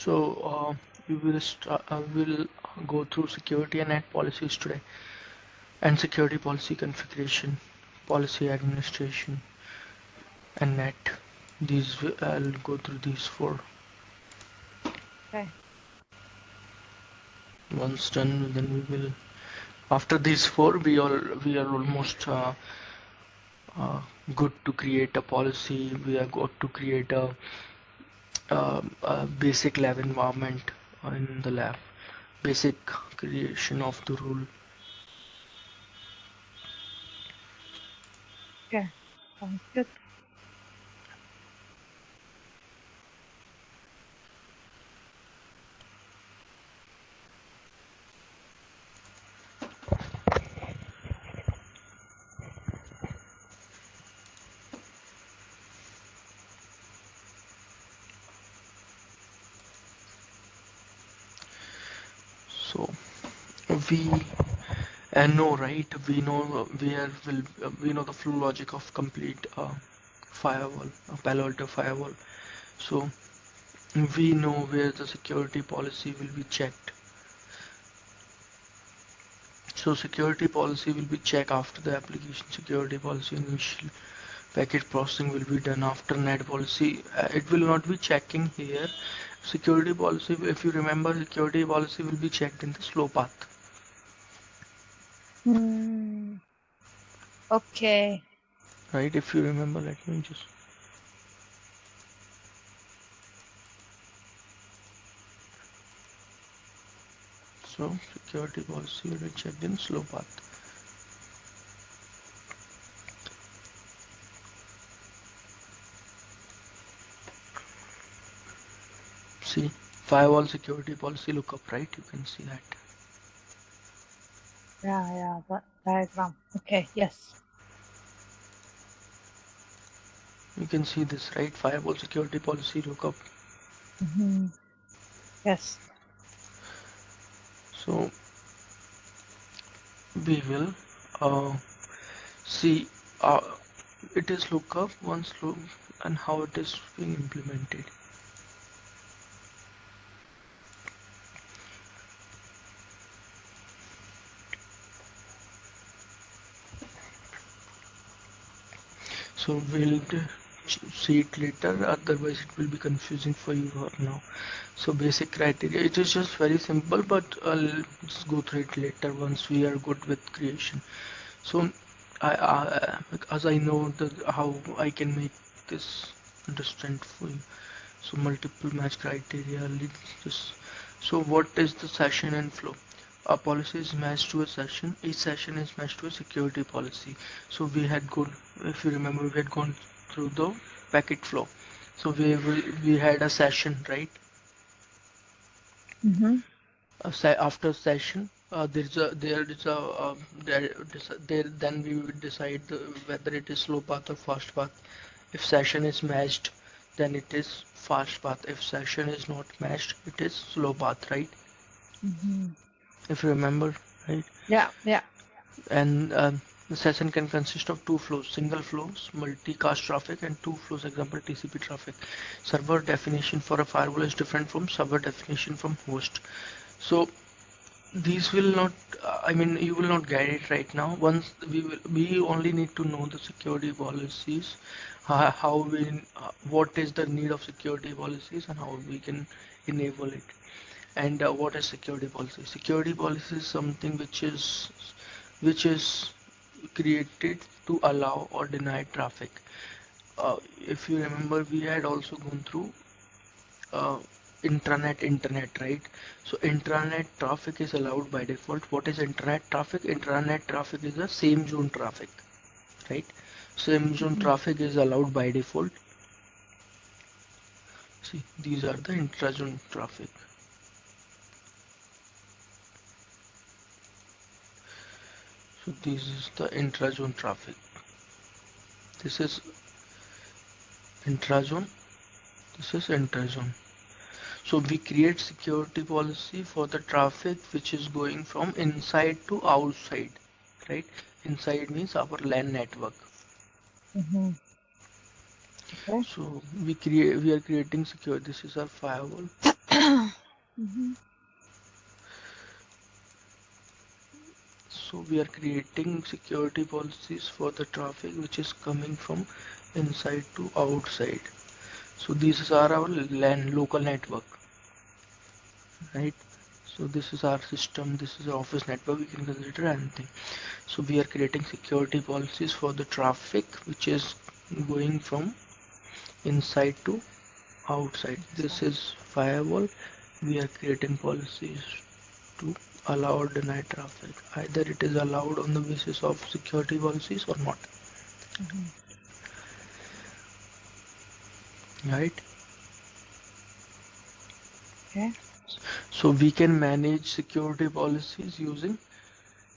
We will go through security and net policies today, and security policy configuration, policy administration, and net. I'll go through these four. Okay. Once done, then we will. After these four, we are almost uh, good to create a policy. We are good to create a basic lab environment in the lab. Basic creation of the rule. Okay. Sounds good. So we know, right? We know where will we know the flow logic of complete firewall, a Palo Alto firewall. So we know where the security policy will be checked. So security policy will be checked after the application security policy. Initial packet processing will be done after net policy. It will not be checking here. Security policy, if you remember, security policy will be checked in the slow path. Okay. Right? If you remember, let me just. So security policy will be checked in slow path. See, firewall security policy lookup, right? You can see that. Yeah, that diagram. Okay, yes. You can see this, right? Firewall security policy lookup. Yes. So we will see uh, it is lookup once look and how it is being implemented. So we'll see it later, otherwise it will be confusing for you now. So basic criteria, it is just very simple, but I'll just go through it later once we are good with creation. So as I know how I can make this understand for you. So multiple match criteria, just so what is the session and flow? A policy is matched to a session. Each session is matched to a security policy. So we had gone, if you remember, we had gone through the packet flow. So we had a session, right? After session, there then we will decide whether it is slow path or fast path. If session is matched, then it is fast path. If session is not matched, it is slow path, right? If you remember, right? Yeah. And the session can consist of two flows, single flows, multicast traffic, and two flows, example TCP traffic. Server definition for a firewall is different from server definition from host. So these will not, I mean, you will not get it right now. Once we only need to know the security policies, what is the need of security policies and how we can enable it. And what is security policy? Security policy is something which is created to allow or deny traffic. If you remember, we had also gone through uh, internet, right? So intranet traffic is allowed by default. What is internet traffic? Intranet traffic is the same zone traffic, right? Same zone traffic is allowed by default. See, these are the intrazone traffic. So this is the intrazone traffic. This is intrazone. This is interzone. So we create security policy for the traffic which is going from inside to outside, right? Inside means our LAN network. Okay. So we are creating secure. This is our firewall. Mm-hmm. So we are creating security policies for the traffic which is coming from inside to outside. So these are our LAN local network, right? So this is our system, this is our office network, we can consider anything. So we are creating security policies for the traffic which is going from inside to outside. This Sorry. is firewall. We are creating policies to allow or deny traffic. Either it is allowed on the basis of security policies or not, Mm-hmm. right? Okay. So we can manage security policies using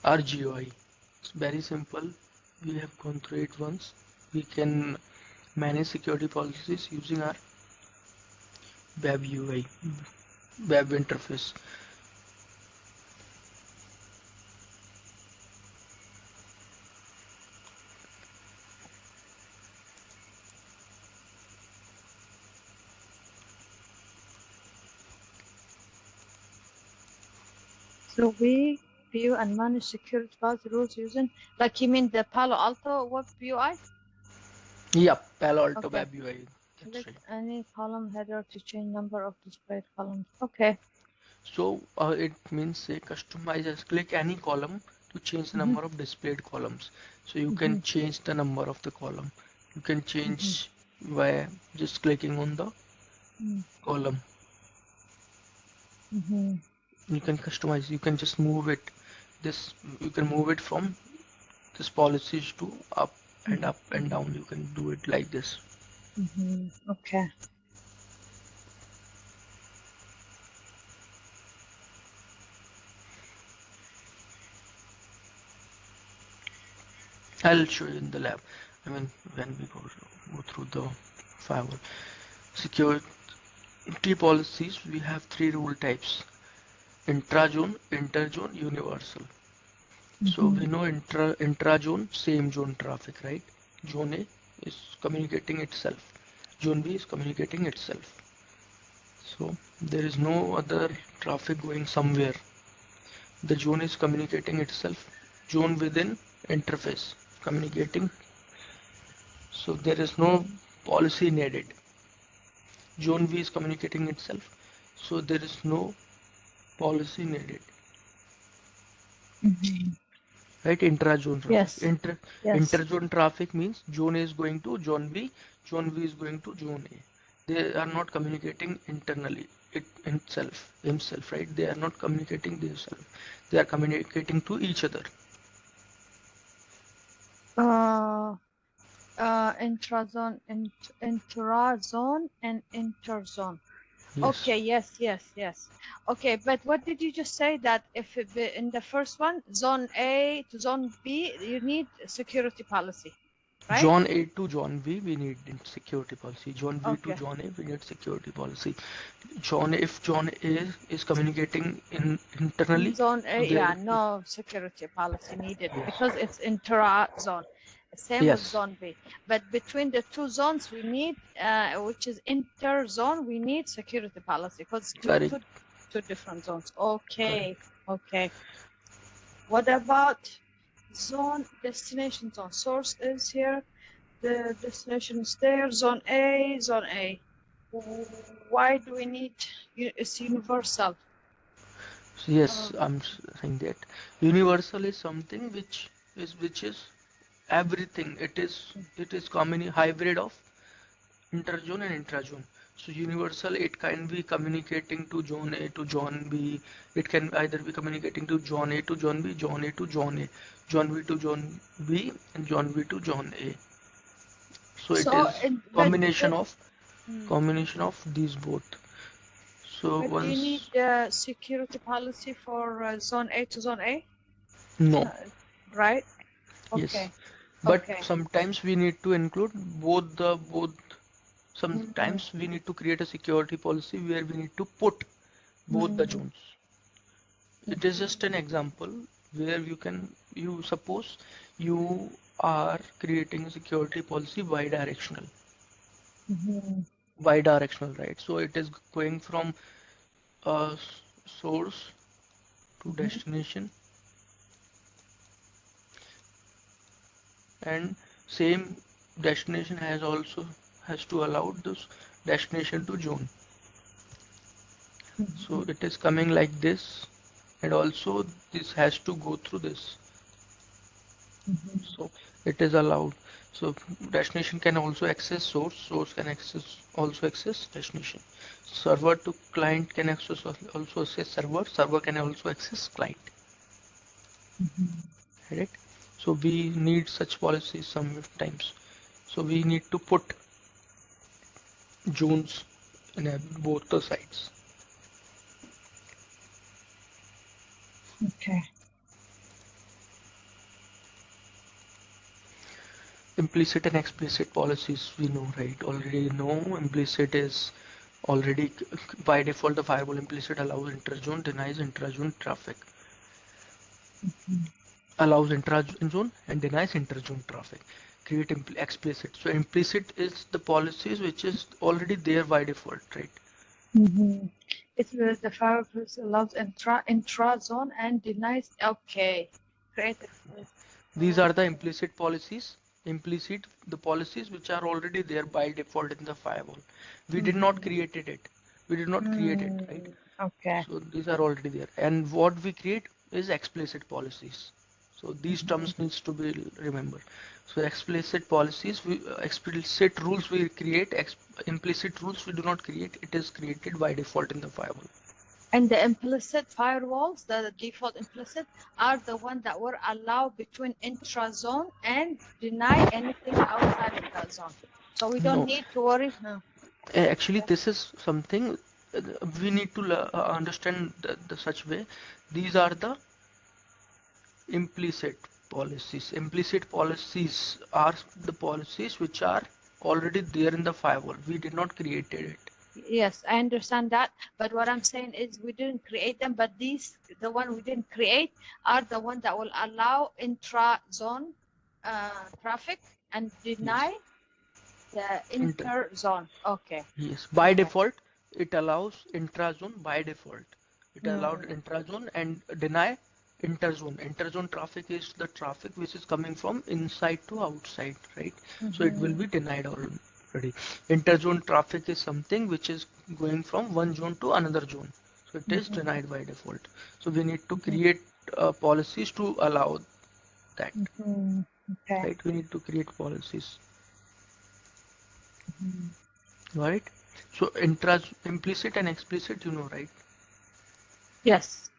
our GUI. It's very simple. We have gone through it once. We can manage security policies using our web UI, web interface. So we view and manage security policy rules using, like you mean the Palo Alto web UI? Yeah, Palo Alto Okay. web UI. That's Select right. any column header to change number of displayed columns. Okay. So it means say customize, just click any column to change the Mm-hmm. number of displayed columns. So you Mm-hmm. can change the number of the column. You can Mm-hmm. change by just clicking on the column. Mm-hmm. You can customize. You can just move it. This you can move it from this policies to up and down. You can do it like this. Mm-hmm. Okay. I'll show you in the lab. I mean when we go through the firewall security policies, we have three rule types: intrazone, interzone, universal. So Mm-hmm. we know intrazone, same zone traffic, right? Zone A is communicating itself. Zone B is communicating itself. So there is no other traffic going somewhere. The zone is communicating itself. Zone within interface communicating. So there is no policy needed. Zone V is communicating itself. So there is no policy needed. Mm-hmm. Right, intra-zone traffic. Yes. Yes. Inter-zone traffic means zone A is going to zone B, zone B is going to zone A. They are not communicating internally, it himself, right? They are not communicating themselves. They are communicating to each other. Uh, intrazone, intrazone, and interzone. Yes. Okay, yes. Okay, but what did you just say that if it be in the first one, zone A to zone B, you need security policy, right? Zone A to zone B, we need security policy. Zone B to Okay. zone A, we need security policy. If zone A is communicating internally, Zone so A, there, yeah, no security policy needed because yes, it's intra-zone. Same with yes, zone B. But between the two zones, we need, which is inter-zone, we need security policy because correct, two different zones. correct. Okay, okay. What about zone, destination zone? Source is here, the destination is there, zone A, zone A. Why do we need, it's universal. So yes, Um, I'm saying that universal is something which is everything. It is common hybrid of interzone and intrazone. So universal, it can be communicating to zone A to zone B. It can either be communicating to zone A to zone B, zone A to zone A, zone B to zone B, and zone B to zone A. So it so, is but, mm, combination of these both. So but do you need once security policy for zone A to zone A? no, No, right? yes, Okay, but okay. sometimes we need to include both. Mm-hmm. Sometimes we need to create a security policy where we need to put both the Mm-hmm. zones. It is just an example where you suppose you are creating a security policy Mm-hmm. bidirectional, right? So it is going from source to Mhm. destination, and same destination has to allow this destination to zone. So Mhm. it is coming like this, and also this has to go through this. Mhm. So it is allowed. So destination can also access source, source can also access destination. Server to client can also access server, server can also access client. Mhm. Right? So we need such policies sometimes. So we need to put zones in both the sides. Okay. Implicit and explicit policies we know, right? Already know implicit is already by default the firewall implicit allows interzone, denies intrazone traffic, Mhm. allows intrazone and denies interzone traffic. Create explicit. So implicit is the policies which is already there by default, right? Mhm. It's the firewall allows intra zone and denies. Okay. Create. These are the Okay. implicit policies. Implicit the policies which are already there by default in the firewall. We did not Mhm. created it. We did not create it, right? Okay. So these are already there. And what we create is explicit policies. So these Mhm. terms needs to be remembered. So explicit policies, explicit rules we create, implicit rules we do not create. It is created by default in the firewall. And the implicit firewalls, the default implicit, are the ones that were allowed between intra-zone and deny anything outside of that zone. So we don't No, need to worry. Huh. actually this is something we need to understand the such way. These are the implicit policies. Implicit policies are the policies which are already there in the firewall. We did not create it. Yes, I understand that. But what I'm saying is we didn't create them, but these, the one we didn't create, are the one that will allow intra-zone traffic and Yes. deny the Inter inter-zone. Okay. yes. By Okay. default, it allows intrazone by default. It allowed Mm. intrazone and deny interzone. Interzone traffic is the traffic which is coming from inside to outside, right? So it will Mm-hmm. be denied already. Interzone traffic is something which is going from one zone to another zone. So it is Mm-hmm. denied by default. So we need to Mm-hmm. create policies to allow that, Mm-hmm. Okay. right? We need to create policies, Mhm. right? So intras implicit and explicit, you know, right? Yes.